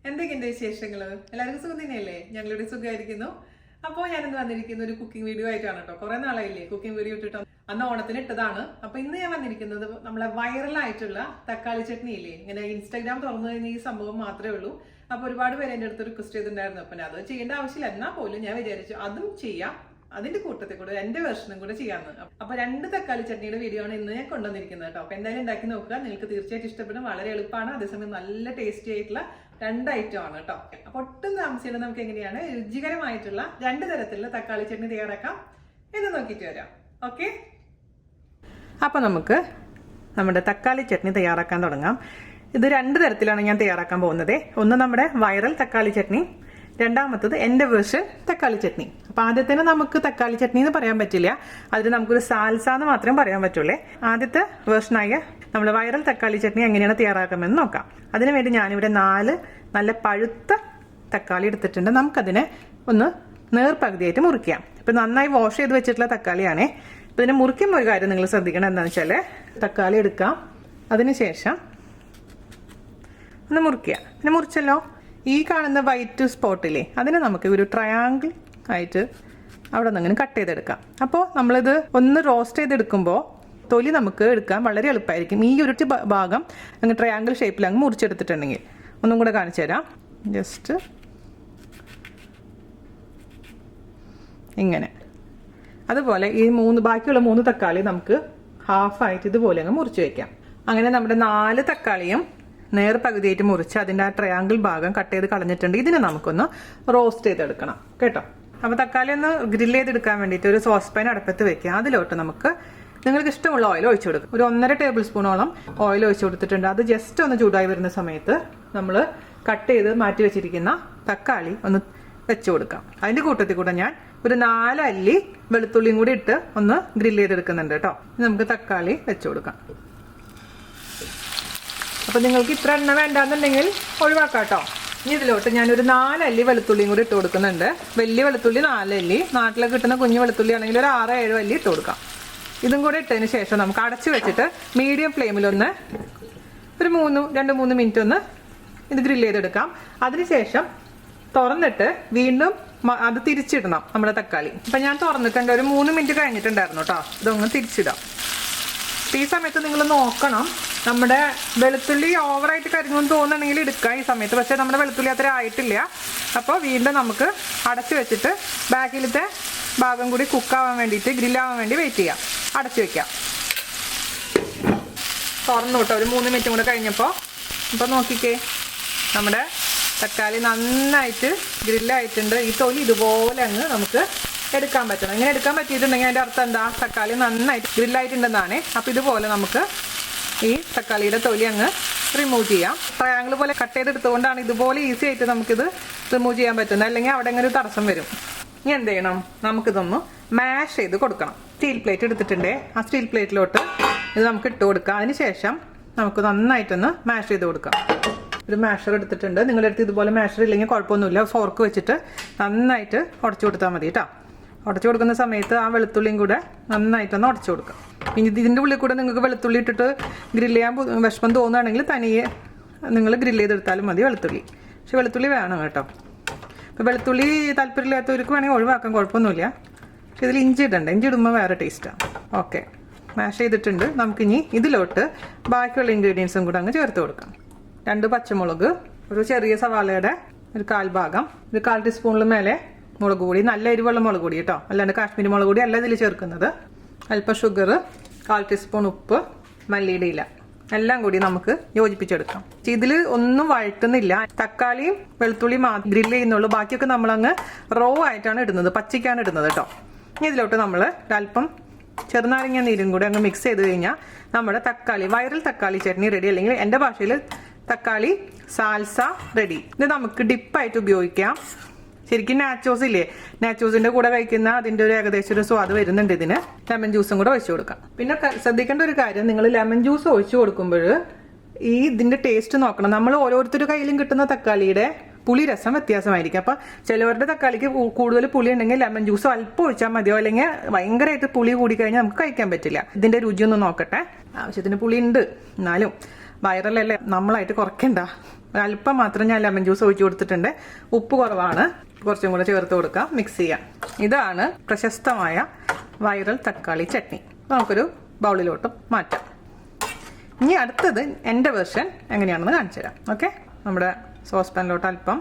എന്തൊക്കെയുണ്ട് വിശേഷങ്ങൾ? എല്ലാവർക്കും സുഖം തന്നെയല്ലേ? ഞങ്ങളുടെ സുഖമായിരിക്കുന്നു. അപ്പോൾ ഞാനിന്ന് വന്നിരിക്കുന്ന ഒരു കുക്കിംഗ് വീഡിയോ ആയിട്ടാണ് കേട്ടോ. കുറെ നാളായില്ലേ കുക്കിംഗ് വീഡിയോ ഇട്ടിട്ട്, അന്ന് ഓണത്തിന് ഇട്ടതാണ്. അപ്പൊ ഇന്ന് ഞാൻ വന്നിരിക്കുന്നത് നമ്മളെ വൈറലായിട്ടുള്ള തക്കാളി ചട്നി ഇല്ലേ, ഇങ്ങനെ ഇൻസ്റ്റാഗ്രാം തുറന്നു കഴിഞ്ഞാൽ ഈ സംഭവം മാത്രമേ ഉള്ളൂ. അപ്പൊ ഒരുപാട് പേര് എൻ്റെ അടുത്ത് റിക്വസ്റ്റ് ചെയ്തിട്ടുണ്ടായിരുന്നു. അപ്പൊ അത് ചെയ്യേണ്ട ആവശ്യമില്ല, എന്നാൽ പോലും ഞാൻ വിചാരിച്ചു അതും ചെയ്യാം, അതിന്റെ കൂട്ടത്തിൽ കൂടെ എന്റെ വെർഷനും കൂടെ ചെയ്യാമെന്ന്. അപ്പൊ 2 തക്കാളി ചട്നിയുടെ വീഡിയോ ആണ് ഇന്ന് ഞാൻ കൊണ്ടുവന്നിരിക്കുന്നത് കേട്ടോ. അപ്പൊ എന്തായാലും ഉണ്ടാക്കി നോക്കുക, നിങ്ങൾക്ക് തീർച്ചയായിട്ടും ഇഷ്ടപ്പെടും. വളരെ എളുപ്പമാണ്, അതേസമയം നല്ല ടേസ്റ്റി ആയിട്ടുള്ള 2 ഐറ്റം ആണ് കേട്ടോ. അപ്പൊ ഒട്ടും താമസിച്ചില്ല, നമുക്ക് എങ്ങനെയാണ് രുചികരമായിട്ടുള്ള 2 തരത്തിലുള്ള തക്കാളി ചട്നി തയ്യാറാക്കാം എന്ന് നോക്കിയിട്ട് വരാം. ഓക്കെ, അപ്പൊ നമുക്ക് നമ്മുടെ തക്കാളി ചട്നി തയ്യാറാക്കാൻ തുടങ്ങാം. ഇത് 2 തരത്തിലാണ് ഞാൻ തയ്യാറാക്കാൻ പോകുന്നത്. ഒന്ന് നമ്മുടെ വൈറൽ തക്കാളി ചട്നി, രണ്ടാമത്തത് എന്റെ വേർഷൻ തക്കാളി ചട്നി. അപ്പൊ ആദ്യത്തേന് നമുക്ക് തക്കാളി ചട്നി എന്ന് പറയാൻ പറ്റില്ല, അതിന് നമുക്കൊരു സാൽസ എന്ന് മാത്രമേ പറയാൻ പറ്റുള്ളൂ. ആദ്യത്തെ വേർഷനായ നമ്മുടെ വൈറൽ തക്കാളി ചട്നി എങ്ങനെയാണ് തയ്യാറാക്കാമെന്ന് നോക്കാം. അതിനുവേണ്ടി ഞാനിവിടെ 4 നല്ല പഴുത്ത തക്കാളി എടുത്തിട്ടുണ്ട്. നമുക്കതിനെ ഒന്ന് നേർപകുതിയായിട്ട് മുറിക്കാം. ഇപ്പൊ നന്നായി വാഷ് ചെയ്ത് വെച്ചിട്ടുള്ള തക്കാളിയാണേ. ഇപ്പൊ ഇതിനെ മുറിക്കുമ്പോൾ ഒരു കാര്യം നിങ്ങൾ ശ്രദ്ധിക്കണം, എന്താണെന്ന് വെച്ചാൽ തക്കാളി എടുക്കാം, അതിനുശേഷം ഒന്ന് മുറിക്കുക. പിന്നെ മുറിച്ചല്ലോ, ഈ കാണുന്ന വൈറ്റ് സ്പോട്ടില്ലേ, അതിനെ നമുക്ക് ഒരു ട്രയാങ്കിൾ ആയിട്ട് അവിടെ നിന്ന് അങ്ങനെ കട്ട് ചെയ്തെടുക്കാം. അപ്പോൾ നമ്മളിത് ഒന്ന് റോസ്റ്റ് ചെയ്തെടുക്കുമ്പോൾ തൊലി നമുക്ക് എടുക്കാൻ വളരെ എളുപ്പമായിരിക്കും. ഈ ഒരു ഭാഗം അങ്ങ് ട്രയാങ്കിൾ ഷേപ്പിൽ അങ്ങ് മുറിച്ചെടുത്തിട്ടുണ്ടെങ്കിൽ. ഒന്നും കൂടെ കാണിച്ചു തരാം. ജസ്റ്റ് ഇങ്ങനെ. അതുപോലെ ഈ ബാക്കിയുള്ള 3 തക്കാളി നമുക്ക് ഹാഫായിട്ട് ഇതുപോലെ അങ്ങ് മുറിച്ച് വയ്ക്കാം. അങ്ങനെ നമ്മുടെ 4 തക്കാളിയും നേർപകുതിയായിട്ട് മുറിച്ച് അതിൻ്റെ ആ ട്രയാങ്കിൾ ഭാഗം കട്ട് ചെയ്ത് കളഞ്ഞിട്ടുണ്ട്. ഇതിനെ നമുക്കൊന്ന് റോസ്റ്റ് ചെയ്തെടുക്കണം കേട്ടോ. അപ്പോൾ തക്കാളി ഒന്ന് ഗ്രില്ല് ചെയ്തെടുക്കാൻ വേണ്ടിയിട്ട് ഒരു സോസ് പാൻ അടുപ്പത്ത് വെക്കുക. അതിലോട്ട് നമുക്ക് നിങ്ങൾക്ക് ഇഷ്ടമുള്ള ഓയിൽ ഒഴിച്ചു കൊടുക്കും. ഒരു 1.5 ടേബിൾ സ്പൂണോളം ഓയിൽ ഒഴിച്ചു കൊടുത്തിട്ടുണ്ട്. അത് ജസ്റ്റ് ഒന്ന് ചൂടായി വരുന്ന സമയത്ത് നമ്മൾ കട്ട് ചെയ്ത് മാറ്റി വെച്ചിരിക്കുന്ന തക്കാളി ഒന്ന് വെച്ചു കൊടുക്കാം. അതിൻ്റെ കൂട്ടത്തിൽ കൂടെ ഞാൻ ഒരു 4 അല്ലി വെളുത്തുള്ളിയും കൂടി ഇട്ട് ഒന്ന് ഗ്രില്ല് ചെയ്തെടുക്കുന്നുണ്ട് കേട്ടോ. നമുക്ക് തക്കാളി വെച്ചു കൊടുക്കാം. അപ്പൊ നിങ്ങൾക്ക് ഇത്ര എണ്ണ വേണ്ടാന്നുണ്ടെങ്കിൽ ഒഴിവാക്കാം കേട്ടോ. ഇനി ഇതിലോട്ട് ഞാനൊരു 4 അല്ലി വെളുത്തുള്ളിയും കൂടി ഇട്ട് കൊടുക്കുന്നുണ്ട്. വലിയ വെളുത്തുള്ളി 4 അല്ലി, നാട്ടിലൊക്കെ കിട്ടുന്ന കുഞ്ഞു വെളുത്തുള്ളി ആണെങ്കിൽ ഒരു 6-7 അല്ലി ഇട്ട് കൊടുക്കാം. ഇതും കൂടെ ഇട്ടതിന് ശേഷം നമുക്ക് അടച്ചു വെച്ചിട്ട് മീഡിയം ഫ്ലെയിമിലൊന്ന് ഒരു 2-3 മിനിറ്റ് ഒന്ന് ഇത് ഗ്രില്ല് ചെയ്തെടുക്കാം. അതിനുശേഷം തുറന്നിട്ട് വീണ്ടും അത് തിരിച്ചിടണം നമ്മുടെ തക്കാളി. അപ്പൊ ഞാൻ തുറന്നിട്ടുണ്ട്, ഒരു 3 മിനിറ്റ് കഴിഞ്ഞിട്ടുണ്ടായിരുന്നു കേട്ടോ. ഇതൊന്ന് തിരിച്ചിടാം. ഈ സമയത്ത് നിങ്ങൾ നോക്കണം, നമ്മുടെ വെളുത്തുള്ളി ഓവറായിട്ട് കരിഞ്ഞെന്ന് തോന്നുന്നുണ്ടെങ്കിൽ എടുക്കാം ഈ സമയത്ത്. പക്ഷെ നമ്മുടെ വെളുത്തുള്ളി അത്ര ആയിട്ടില്ല. അപ്പോൾ വീണ്ടും നമുക്ക് അടച്ചു വെച്ചിട്ട് ബാക്കിലത്തെ ഭാഗം കൂടി കുക്കാവാൻ വേണ്ടിയിട്ട്, ഗ്രില്ലാവാൻ വേണ്ടി വെയിറ്റ് ചെയ്യാം. അടച്ചു വെക്കാം. തുറന്നു കേട്ടോ ഒരു 3 മിനിറ്റും കൂടെ കഴിഞ്ഞപ്പോൾ. അപ്പോൾ നോക്കിക്കേ, നമ്മുടെ തക്കാളി നന്നായിട്ട് ഗ്രില്ലായിട്ടുണ്ട്. ഈ തൊലി ഇതുപോലെ അങ്ങ് നമുക്ക് എടുക്കാൻ പറ്റണം. ഇങ്ങനെ എടുക്കാൻ പറ്റിയിട്ടുണ്ടെങ്കിൽ അതിൻ്റെ അർത്ഥം എന്താ, തക്കാളി നന്നായിട്ട് ഗ്രില്ലായിട്ടുണ്ടെന്നാണ്. അപ്പോൾ ഇതുപോലെ നമുക്ക് ഈ തക്കാളിയുടെ തൊലി അങ്ങ് റിമൂവ് ചെയ്യാം. ട്രയാങ്കിൾ പോലെ കട്ട് ചെയ്തെടുത്തുകൊണ്ടാണ് ഇതുപോലെ ഈസി ആയിട്ട് നമുക്കിത് റിമൂവ് ചെയ്യാൻ പറ്റുന്നത്, അല്ലെങ്കിൽ അവിടെ അങ്ങനെ ഒരു തടസ്സം വരും. ഇനി എന്ത് ചെയ്യണം, നമുക്കിതൊന്ന് മാഷ് ചെയ്ത് കൊടുക്കണം. സ്റ്റീൽ പ്ലേറ്റ് എടുത്തിട്ടുണ്ട്, ആ സ്റ്റീൽ പ്ലേറ്റിലോട്ട് ഇത് നമുക്ക് ഇട്ട് കൊടുക്കാം. അതിനുശേഷം നമുക്ക് നന്നായിട്ടൊന്ന് മാഷ് ചെയ്ത് കൊടുക്കാം. ഒരു മാഷർ എടുത്തിട്ടുണ്ട്. നിങ്ങളുടെ അടുത്ത് ഇതുപോലെ മാഷർ ഇല്ലെങ്കിൽ കുഴപ്പമൊന്നുമില്ല, ഫോർക്ക് വെച്ചിട്ട് നന്നായിട്ട് ഉടച്ചു കൊടുത്താൽ മതി കേട്ടോ. ഉടച്ചു കൊടുക്കുന്ന സമയത്ത് ആ വെളുത്തുള്ളിയും കൂടെ നന്നായിട്ടൊന്ന് ഉടച്ചു കൊടുക്കാം. ഇനി ഇതിൻ്റെ ഉള്ളിൽ കൂടെ നിങ്ങൾക്ക് വെളുത്തുള്ളി ഇട്ടിട്ട് ഗ്രില്ല് ചെയ്യാൻ വിഷമം തോന്നുകയാണെങ്കിൽ തനിയെ നിങ്ങൾ ഗ്രില്ല് ചെയ്തെടുത്താലും മതി വെളുത്തുള്ളി. പക്ഷെ വെളുത്തുള്ളി വേണം കേട്ടോ. ഇപ്പോൾ വെളുത്തുള്ളി താല്പര്യമില്ലാത്തവർക്ക് വേണമെങ്കിൽ ഒഴിവാക്കാൻ കുഴപ്പമൊന്നുമില്ല. പക്ഷെ ഇതിൽ ഇഞ്ചി ഇടണ്ട, ഇഞ്ചി ഇടുമ്പോൾ വേറെ ടേസ്റ്റാണ്. ഓക്കെ, മാഷ് ചെയ്തിട്ടുണ്ട്. നമുക്കിനി ഇതിലോട്ട് ബാക്കിയുള്ള ഇൻഗ്രീഡിയൻസും കൂടെ അങ്ങ് ചേർത്ത് കൊടുക്കാം. 2 പച്ചമുളക്, ഒരു ചെറിയ സവാളയുടെ ഒരു 1/4 ഭാഗം, ഒരു 1/4 ടീസ്പൂണിൽ മേലെ മുളക് പൊടി, നല്ല എരിവുള്ള മുളക് പൊടി കേട്ടോ, അല്ലാണ്ട് കാശ്മീരി മുളക് പൊടി അല്ല ഇതിൽ ചേർക്കുന്നത്. അല്പം ഷുഗർ, 1/4 ടീസ്പൂൺ ഉപ്പ്, മല്ലിയുടെ ഇല, എല്ലാം കൂടി നമുക്ക് യോജിപ്പിച്ചെടുക്കാം. ഇതിൽ ഒന്നും വഴറ്റുന്നില്ല, തക്കാളിയും വെളുത്തുള്ളിയും ഗ്രില്ല് ചെയ്യുന്നുള്ളൂ. ബാക്കിയൊക്കെ നമ്മളങ്ങ് റോ ആയിട്ടാണ് ഇടുന്നത്, പച്ചയ്ക്കാണ് ഇടുന്നത് കേട്ടോ. ഇനി ഇതിലോട്ട് നമ്മൾ ഒരല്പം ചെറുനാരങ്ങ നീരും കൂടി അങ്ങ് മിക്സ് ചെയ്ത് കഴിഞ്ഞാൽ നമ്മുടെ തക്കാളി വൈറൽ തക്കാളി ചട്നി റെഡി, അല്ലെങ്കിൽ എൻ്റെ ഭാഷയിൽ തക്കാളി സാൽസ റെഡി. ഇത് നമുക്ക് ഡിപ്പായിട്ട് ഉപയോഗിക്കാം. ശരിക്കും നാച്ചോസ് ഇല്ലേ, നാച്ചോസിന്റെ കൂടെ കഴിക്കുന്ന അതിന്റെ ഒരു ഏകദേശം ഒരു സ്വാദ് വരുന്നുണ്ട് ഇതിന്. ലെമൺ ജ്യൂസും കൂടെ ഒഴിച്ചു കൊടുക്കാം. പിന്നെ ശ്രദ്ധിക്കേണ്ട ഒരു കാര്യം, നിങ്ങൾ ലെമൺ ജ്യൂസ് ഒഴിച്ചു കൊടുക്കുമ്പോൾ ഈ ഇതിന്റെ ടേസ്റ്റ് നോക്കണം. നമ്മൾ ഓരോരുത്തരുടെ കയ്യിലും കിട്ടുന്ന തക്കാളിയുടെ പുളി രസം വ്യത്യാസമായിരിക്കും. അപ്പൊ ചിലവരുടെ തക്കാളിക്ക് കൂടുതൽ പുളി ഉണ്ടെങ്കിൽ ലെമൺ ജ്യൂസ് അല്പം ഒഴിച്ചാൽ മതിയോ, അല്ലെങ്കിൽ ഭയങ്കരമായിട്ട് പുളി കൂടി കഴിഞ്ഞാൽ നമുക്ക് കഴിക്കാൻ പറ്റില്ല. ഇതിന്റെ രുചിയൊന്ന് നോക്കട്ടെ. ആവശ്യത്തിന് പുളി ഉണ്ട്, എന്നാലും വൈറലല്ലേ, നമ്മളായിട്ട് കുറയ്ക്കണ്ട. അല്പം മാത്രം ഞാൻ ലെമൺ ജ്യൂസ് ഒഴിച്ചു കൊടുത്തിട്ടുണ്ട്. ഉപ്പ് കുറവാണ്, കുറച്ചും കൂടെ ചേർത്ത് കൊടുക്കാം. മിക്സ് ചെയ്യാം. ഇതാണ് പ്രശസ്തമായ വൈറൽ തക്കാളി ചട്നി. നമുക്കൊരു ബൗളിലോട്ട് മാറ്റാം. ഇനി അടുത്തത് എൻ്റെ വെർഷൻ എങ്ങനെയാണെന്ന് കാണിച്ചു തരാം. ഓക്കെ, നമ്മുടെ സോസ് പാനിലോട്ട് അല്പം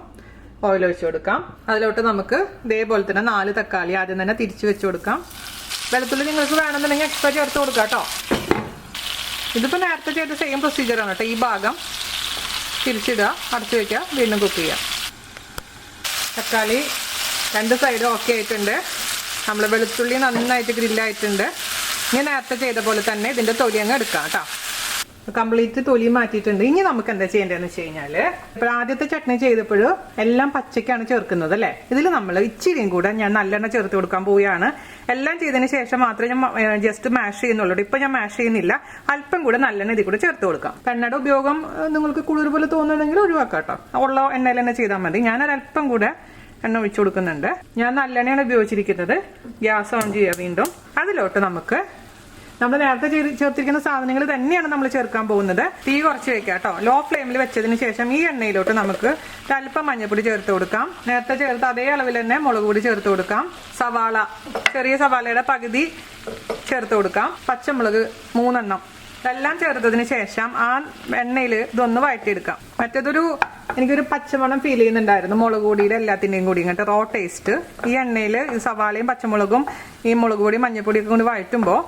ഓയിൽ ഒഴിച്ചു കൊടുക്കാം. അതിലോട്ട് നമുക്ക് ഇതേപോലെ തന്നെ 4 തക്കാളി ആദ്യം തന്നെ തിരിച്ചു വെച്ച് കൊടുക്കാം. വെളുത്തുള്ളി നിങ്ങൾക്ക് വേണമെന്നുണ്ടെങ്കിൽ എക്സ്ട്രാ ചേർത്ത് കൊടുക്കാം കേട്ടോ. ഇതിപ്പോൾ നേരത്തെ ചെയ്ത സെയിം പ്രൊസീജിയറാണ് കേട്ടോ. ഈ ഭാഗം തിരിച്ചിടുക, അടച്ചു വയ്ക്കുക, വീണ്ടും കുക്ക് ചെയ്യുക. തക്കാളി 2 സൈഡും ഓക്കെ ആയിട്ടുണ്ട്. നമ്മൾ വെളുത്തുള്ളി നന്നായിട്ട് ഗ്രില്ലായിട്ടുണ്ട്. ഇനി നേരത്തെ ചെയ്ത പോലെ തന്നെ ഇതിൻ്റെ തൊലി അങ്ങ് എടുക്കാം കേട്ടോ. കംപ്ലീറ്റ് തൊലി മാറ്റിയിട്ടുണ്ട്. ഇനി നമുക്ക് എന്താ ചെയ്യേണ്ടതെന്ന് വെച്ച് കഴിഞ്ഞാൽ, ഇപ്പോൾ ആദ്യത്തെ ചട്നി ചെയ്തപ്പോഴും എല്ലാം പച്ചക്കാണ് ചേർക്കുന്നത് അല്ലേ. ഇതിൽ നമ്മൾ ഇച്ചിരിയും കൂടെ ഞാൻ നല്ലെണ്ണ ചേർത്ത് കൊടുക്കാൻ പോവുകയാണ്. എല്ലാം ചെയ്തതിന് ശേഷം മാത്രമേ ഞാൻ ജസ്റ്റ് മാഷ് ചെയ്യുന്നുള്ളൂ. ഇപ്പം ഞാൻ മാഷ് ചെയ്യുന്നില്ല. അല്പം കൂടെ നല്ലെണ്ണ ഇതിൽ കൂടെ ചേർത്ത് കൊടുക്കാം. എണ്ണയുടെ ഉപയോഗം നിങ്ങൾക്ക് കൂടുതൽ പോലെ തോന്നുന്നുണ്ടെങ്കിൽ ഒഴിവാക്കാം കേട്ടോ. ഉള്ള എണ്ണയിൽ തന്നെ ചെയ്താൽ മതി. ഞാനൊരല്പം കൂടെ എണ്ണ ഒഴിച്ചു കൊടുക്കുന്നുണ്ട്. ഞാൻ നല്ലെണ്ണയാണ് ഉപയോഗിച്ചിരിക്കുന്നത്. ഗ്യാസ് ഓൺ ചെയ്യുക വീണ്ടും. അതിലോട്ട് നമ്മൾ നേരത്തെ ചേർത്തിരിക്കുന്ന സാധനങ്ങൾ തന്നെയാണ് നമ്മൾ ചേർക്കാൻ പോകുന്നത്. തീ കുറച്ച് വെക്കാം കേട്ടോ. ലോ ഫ്ലെയിമിൽ വെച്ചതിന് ശേഷം ഈ എണ്ണയിലോട്ട് നമുക്ക് അല്പം മഞ്ഞൾപ്പൊടി ചേർത്ത് കൊടുക്കാം. നേരത്തെ ചേർത്ത് അതേ അളവിൽ തന്നെ മുളക് പൊടി ചേർത്ത് കൊടുക്കാം. സവാള, ചെറിയ സവാളയുടെ പകുതി ചേർത്ത് കൊടുക്കാം. പച്ചമുളക് 3 എണ്ണം. എല്ലാം ചേർത്തതിന് ശേഷം ആ എണ്ണയിൽ ഇതൊന്ന് വഴറ്റിയെടുക്കാം. എനിക്കൊരു പച്ചമണം ഫീൽ ചെയ്യുന്നുണ്ടായിരുന്നു മുളക് പൊടിയുടെ എല്ലാത്തിൻ്റെയും കൂടി ഇങ്ങോട്ട് റോ ടേസ്റ്റ്. ഈ എണ്ണയിൽ ഈ സവാളയും പച്ചമുളകും ഈ മുളക് പൊടി മഞ്ഞൾപ്പൊടിയൊക്കെ കൊണ്ട് വഴറ്റുമ്പോൾ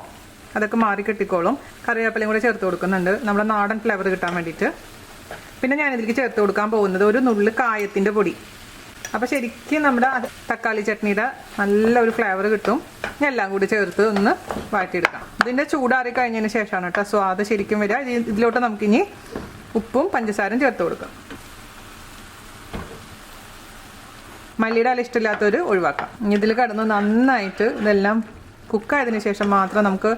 അതൊക്കെ മാറി കിട്ടിക്കോളും. കറിവേപ്പിലയും കൂടെ ചേർത്ത് കൊടുക്കുന്നുണ്ട്, നമ്മുടെ നാടൻ ഫ്ലേവർ കിട്ടാൻ വേണ്ടിയിട്ട്. പിന്നെ ഞാനിതിലേക്ക് ചേർത്ത് കൊടുക്കാൻ പോകുന്നത് ഒരു നുള്ളു കായത്തിൻ്റെ പൊടി. അപ്പോൾ ശരിക്കും നമ്മുടെ തക്കാളി ചട്നിയുടെ നല്ലൊരു ഫ്ലേവർ കിട്ടും. എല്ലാം കൂടി ചേർത്ത് ഒന്ന് വഴറ്റിയെടുക്കാം. ഇതിൻ്റെ ചൂടാറി കഴിഞ്ഞതിന് ശേഷമാണ് കേട്ടോ സ്വാദ് ശരിക്കും വരിക. ഇതിലോട്ട് നമുക്കിനി ഉപ്പും പഞ്ചസാരയും ചേർത്ത് കൊടുക്കാം. മല്ലിയുടെ ഇല ഇഷ്ടമില്ലാത്തവർ ഒഴിവാക്കാം. ഇതിൽ കിടന്ന് നന്നായിട്ട് ഇതെല്ലാം കുക്കായതിനു ശേഷം മാത്രം നമുക്ക്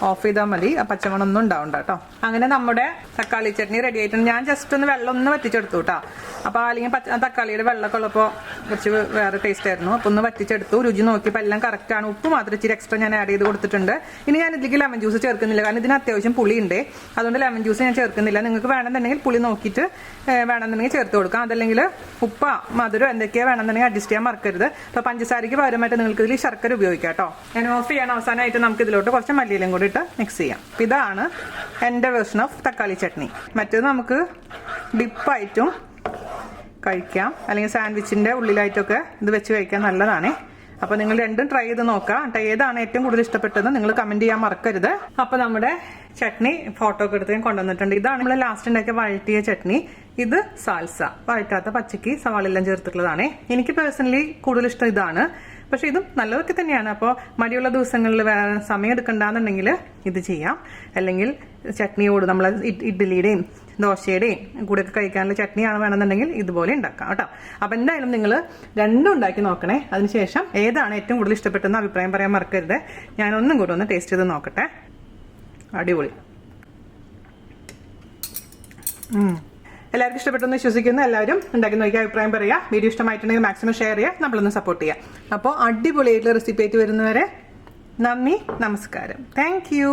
ഓഫ് ചെയ്താൽ മതി. ആ പച്ചമണമൊന്നും ഉണ്ടാവണ്ട കേട്ടോ. അങ്ങനെ നമ്മുടെ തക്കാളി ചട്നി റെഡി ആയിട്ടുണ്ട്. ഞാൻ ജസ്റ്റ് ഒന്ന് വെള്ളം ഒന്ന് വറ്റിച്ചെടുത്തു കേട്ടോ. അപ്പോൾ അല്ലെങ്കിൽ തക്കാളിയുടെ വെള്ളമൊക്കെ ഉള്ളപ്പോൾ കുറച്ച് വേറെ ടേസ്റ്റ് ആയിരുന്നു. അപ്പോൾ ഒന്ന് വറ്റിച്ചെടുത്തു. രുചി നോക്കിയപ്പോൾ എല്ലാം കറക്റ്റാണ്. ഉപ്പ് മാത്രം ഇച്ചിരി എക്സ്ട്രാ ഞാൻ ആഡ് ചെയ്ത് കൊടുത്തിട്ടുണ്ട്. ഇനി ഞാൻ ഇതിലേക്ക് ലെമൺ ജ്യൂസ് ചേർക്കുന്നില്ല, കാരണം ഇതിന് അത്യാവശ്യം പുളി ഉണ്ട്. അതുകൊണ്ട് ലെമൺ ജ്യൂസ് ഞാൻ ചേർക്കുന്നില്ല. നിങ്ങൾക്ക് വേണമെന്നുണ്ടെങ്കിൽ പുളി നോക്കിയിട്ട് വേണമെന്നുണ്ടെങ്കിൽ ചേർത്ത് കൊടുക്കാം. അതല്ലെങ്കിൽ ഉപ്പ മധുരം എന്തൊക്കെയാണ് വേണമെന്നുണ്ടെങ്കിൽ അഡ്ജസ്റ്റ് ചെയ്യാൻ മറക്കരുത്. അപ്പോൾ പഞ്ചസാരയ്ക്ക് പകരമായിട്ട് നിങ്ങൾക്ക് ഇതിൽ ശർക്കര ഉപയോഗിക്കാം കേട്ടോ. ഞാൻ ഓഫ് ചെയ്യാൻ അവസാനമായിട്ട് നമുക്ക് ഇതിലോട്ട് കുറച്ച് മല്ലിയിലും കൂടി ഇട്ട് മിക്സ് ചെയ്യാം. ഇതാണ് എൻ്റെ വേർഷൻ ഓഫ് തക്കാളി ചട്നി. മറ്റേത് നമുക്ക് ഡിപ്പായിട്ടും കഴിക്കാം, അല്ലെങ്കിൽ സാൻഡ്വിച്ചിൻ്റെ ഉള്ളിലായിട്ടൊക്കെ ഇത് വെച്ച് കഴിക്കാൻ നല്ലതാണ്. അപ്പോൾ നിങ്ങൾ രണ്ടും ട്രൈ ചെയ്ത് നോക്കാം. ഏതാണ് ഏറ്റവും കൂടുതൽ ഇഷ്ടപ്പെട്ടത് നിങ്ങൾ കമൻറ്റ് ചെയ്യാൻ മറക്കരുത്. അപ്പോൾ നമ്മുടെ ചട്നി ഫോട്ടോ ഒക്കെ എടുത്ത് ഞാൻ കൊണ്ടുവന്നിട്ടുണ്ട്. ഇതാണ് നമ്മൾ ലാസ്റ്റ് ഉണ്ടാക്കിയ വഴറ്റിയ ചട്നി. ഇത് സാൽസ, വഴറ്റാത്ത പച്ചക്ക് സവാളെല്ലാം ചേർത്തിട്ടുള്ളതാണ്. എനിക്ക് പേഴ്സണലി കൂടുതൽ ഇഷ്ടം ഇതാണ്. പക്ഷെ ഇതും നല്ലതൊക്കെ തന്നെയാണ്. അപ്പോൾ മടിയുള്ള ദിവസങ്ങളിൽ വേറെ സമയം എടുക്കണ്ടെന്നുണ്ടെങ്കിൽ ഇത് ചെയ്യാം. അല്ലെങ്കിൽ ചട്നിയോട് നമ്മൾ ഇഡ്ഡലിയുടെയും ദോശയുടെയും കൂടെ ഒക്കെ കഴിക്കാനുള്ള ചട്നിയാണ് വേണമെന്നുണ്ടെങ്കിൽ ഇതുപോലെ ഉണ്ടാക്കാം കേട്ടോ. അപ്പം എന്തായാലും നിങ്ങൾ രണ്ടും ഉണ്ടാക്കി നോക്കണേ. അതിനുശേഷം ഏതാണ് ഏറ്റവും കൂടുതൽ ഇഷ്ടപ്പെട്ടെന്ന് അഭിപ്രായം പറയാൻ മറക്കരുത്. ഞാനൊന്നും കൂടെ ഒന്ന് ടേസ്റ്റ് ചെയ്ത് നോക്കട്ടെ. അടിപൊളി. എല്ലാവർക്കും ഇഷ്ടപ്പെട്ടെന്ന് വിശ്വസിക്കുന്നു. എല്ലാവരും ഉണ്ടാക്കി നോക്കിയ അഭിപ്രായം പറയുക. വീഡിയോ ഇഷ്ടമായിട്ടുണ്ടെങ്കിൽ മാക്സിമം ഷെയർ ചെയ്യുക, നമ്മളൊന്ന് സപ്പോർട്ട് ചെയ്യുക. അപ്പോൾ അടിപൊളിയായിട്ടുള്ള റെസിപ്പി ആയിട്ട് വരുന്നവരെ നന്ദി, നമസ്കാരം. Thank you.